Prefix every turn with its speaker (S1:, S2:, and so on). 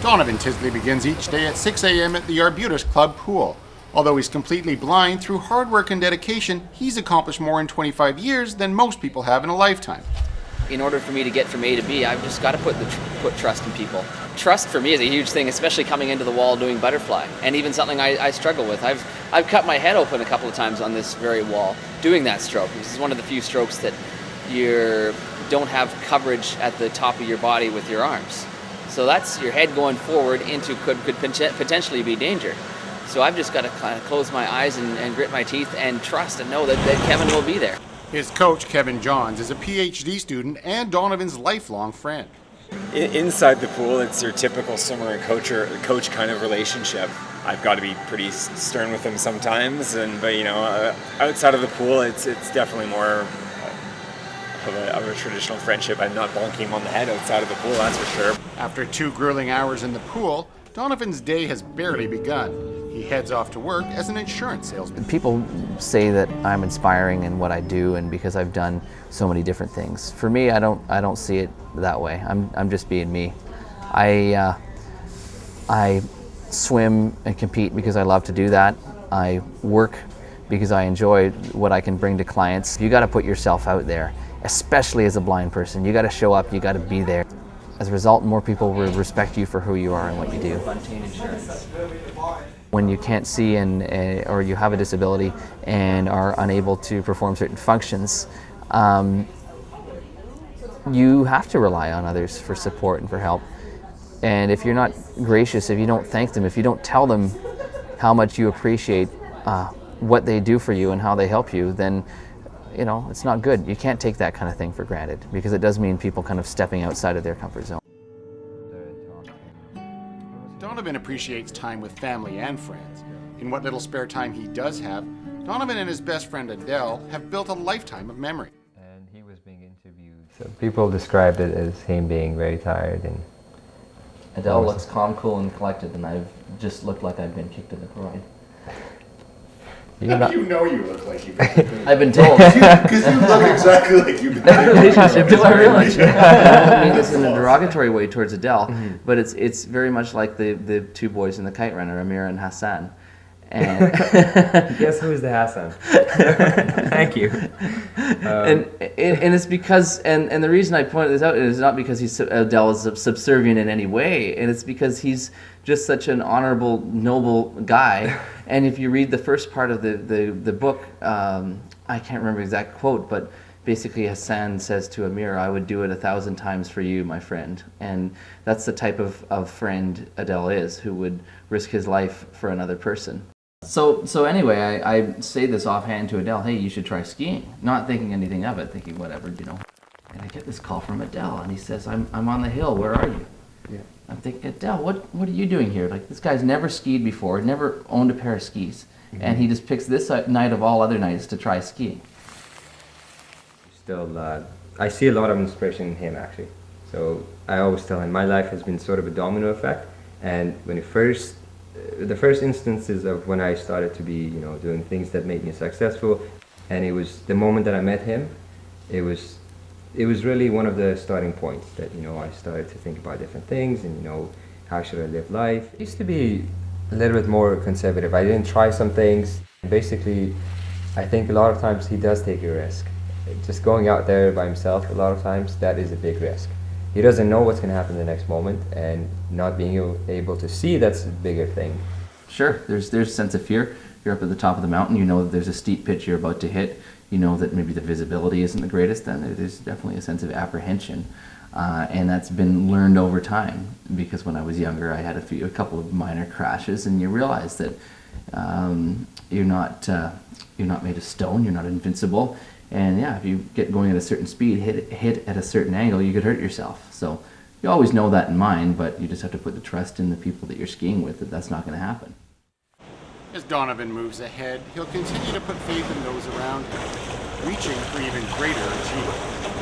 S1: Donovan Tildesley begins each day at 6 a.m. at the Arbutus Club pool. Although he's completely blind, through hard work and dedication, he's accomplished more in 25 years than most people have in a lifetime.
S2: In order for me to get from A to B, I've just got to put trust in people. Trust for me is a huge thing, especially coming into the wall doing butterfly, and even something I struggle with. I've cut my head open a couple of times on this very wall doing that stroke. This is one of the few strokes that you don't have coverage at the top of your body with your arms. So that's your head going forward into could potentially be danger. So I've just got to kind of close my eyes and grit my teeth and trust and know that Kevin will be there.
S1: His coach, Kevin Johns, is a PhD student and Donovan's lifelong friend.
S3: Inside the pool, it's your typical swimmer and coach kind of relationship. I've got to be pretty stern with him sometimes, but outside of the pool, it's definitely more of a traditional friendship. I'm not bonking him on the head outside of the pool, that's for sure.
S1: After 2 grueling hours in the pool, Donovan's day has barely begun. He heads off to work as an insurance salesman.
S4: People say that I'm inspiring in what I do, and because I've done so many different things. For me, I don't see it that way. I'm just being me. I swim and compete because I love to do that. I work because I enjoy what I can bring to clients. You got to put yourself out there, especially as a blind person. You got to show up. You got to be there. As a result, more people will respect you for who you are and what you do. When you can't see or you have a disability and are unable to perform certain functions, you have to rely on others for support and for help. And if you're not gracious, if you don't thank them, if you don't tell them how much you appreciate what they do for you and how they help you, then it's not good. You can't take that kind of thing for granted, because it does mean people kind of stepping outside of their comfort zone.
S1: Donovan appreciates time with family and friends. In what little spare time he does have, Donovan and his best friend Adele have built a lifetime of memory.
S5: And he was being interviewed. So people described it as him being very tired. And
S4: Adele looks calm, cool, and collected, and I've just looked like I've been kicked in the groin.
S1: How do you know you look like you've been kicked in the groin?
S4: I've been told.
S1: Because you look exactly like you've been kicked in the
S4: Relationship, do I really? I don't mean this in a derogatory way towards Adele, but it's very much like the 2 boys in the kite runner, Amir and Hassan. And
S5: guess who's the Hassan? Thank you.
S4: And it's because and the reason I pointed this out is not because Adele is subservient in any way, and it's because he's just such an honorable, noble guy. And if you read the first part of the book, I can't remember the exact quote, but basically Hassan says to Amir, "I would do it 1,000 times for you, my friend." And that's the type of friend Adele is, who would risk his life for another person. So anyway, I say this offhand to Adele, "Hey, you should try skiing." Not thinking anything of it, thinking whatever, And I get this call from Adele, and he says, I'm on the hill, where are you? Yeah. I'm thinking, Adele, what are you doing here? Like, this guy's never skied before, never owned a pair of skis, and he just picks this night of all other nights to try skiing.
S5: Still, I see a lot of inspiration in him, actually. So I always tell him my life has been sort of a domino effect, and when the first instances of when I started to be, doing things that made me successful, and it was the moment that I met him, it was really one of the starting points that, I started to think about different things and, how should I live life. I used to be a little bit more conservative. I didn't try some things. Basically, I think a lot of times he does take a risk. Just going out there by himself, a lot of times, that is a big risk. He doesn't know what's going to happen the next moment, and not being able to see, that's a bigger thing.
S4: Sure, there's a sense of fear. You're up at the top of the mountain, you know that there's a steep pitch you're about to hit, you know that maybe the visibility isn't the greatest, then there's definitely a sense of apprehension. And that's been learned over time, because when I was younger I had a couple of minor crashes, and you realize that you're not made of stone, you're not invincible. And yeah, if you get going at a certain speed, hit at a certain angle, you could hurt yourself. So you always know that in mind, but you just have to put the trust in the people that you're skiing with that that's not going to happen.
S1: As Donovan moves ahead, he'll continue to put faith in those around him, reaching for even greater achievement.